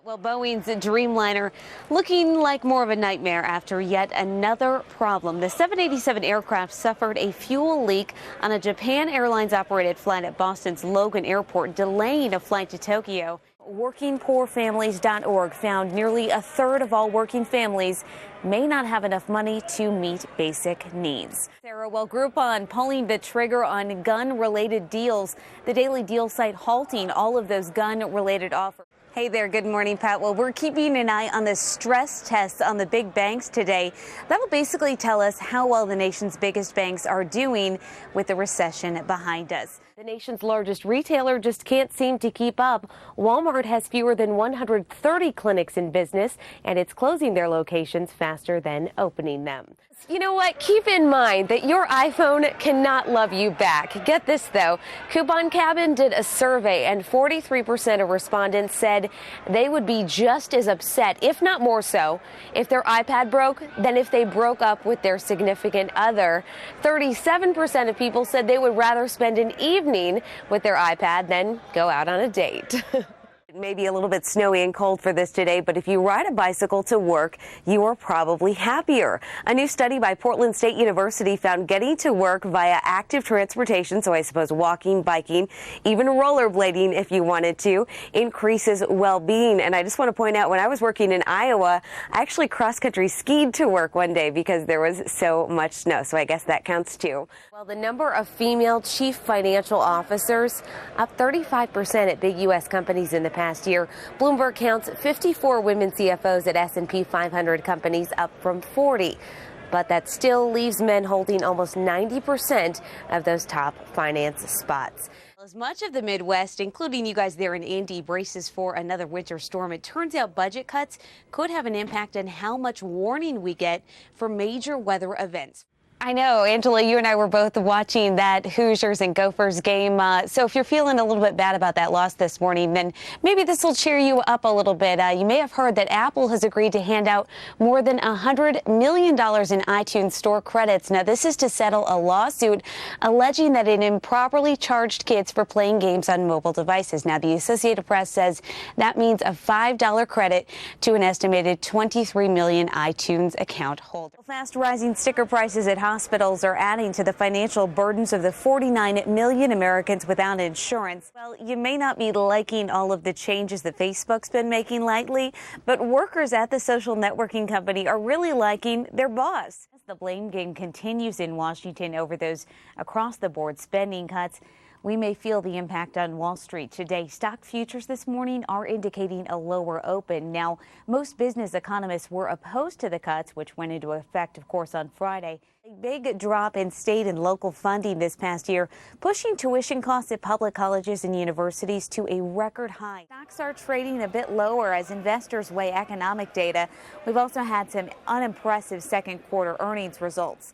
Well, Boeing's Dreamliner looking like more of a nightmare after yet another problem. The 787 aircraft suffered a fuel leak on a Japan Airlines operated flight at Boston's Logan Airport, delaying a flight to Tokyo. WorkingPoorFamilies.org found nearly a third of all working families may not have enough money to meet basic needs. Sarah, well, Groupon pulling the trigger on gun-related deals. The Daily Deal site halting all of those gun-related offers. Hey there, good morning, Pat. Well, we're keeping an eye on the stress tests on the big banks today. That'll basically tell us how well the nation's biggest banks are doing with the recession behind us. The nation's largest retailer just can't seem to keep up. Walmart has fewer than 130 clinics in business, and it's closing their locations faster than opening them. You know what? Keep in mind that your iPhone cannot love you back. Get this, though. Coupon Cabin did a survey, and 43% of respondents said they would be just as upset, if not more so, if their iPad broke than if they broke up with their significant other. 37% of people said they would rather spend an evening with their iPad than go out on a date. It may be a little bit snowy and cold for this today, but if you ride a bicycle to work, you are probably happier. A new study by Portland State University found getting to work via active transportation, so I suppose walking, biking, even rollerblading if you wanted to, increases well-being. And I just want to point out, when I was working in Iowa, I actually cross-country skied to work one day because there was so much snow, so I guess that counts too. Well, the number of female chief financial officers up 35% at big U.S. companies in the past year. Bloomberg counts 54 women CFOs at S&P 500 companies, up from 40. But that still leaves men holding almost 90% of those top finance spots. As much of the Midwest, including you guys there in Indy, braces for another winter storm, it turns out budget cuts could have an impact on how much warning we get for major weather events. I know, Angela, you and I were both watching that Hoosiers and Gophers game. So if you're feeling a little bit bad about that loss this morning, then maybe this will cheer you up a little bit. You may have heard that Apple has agreed to hand out more than $100 million in iTunes Store credits. Now, this is to settle a lawsuit alleging that it improperly charged kids for playing games on mobile devices. Now, the Associated Press says that means a $5 credit to an estimated 23 million iTunes account holders. Fast rising sticker prices at hospitals are adding to the financial burdens of the 49 million Americans without insurance. Well, you may not be liking all of the changes that Facebook's been making lately, but workers at the social networking company are really liking their boss. As the blame game continues in Washington over those across-the-board spending cuts, we may feel the impact on Wall Street today. Stock futures this morning are indicating a lower open. Now, most business economists were opposed to the cuts, which went into effect, of course, on Friday. A big drop in state and local funding this past year, pushing tuition costs at public colleges and universities to a record high. Stocks are trading a bit lower as investors weigh economic data. We've also had some unimpressive second quarter earnings results.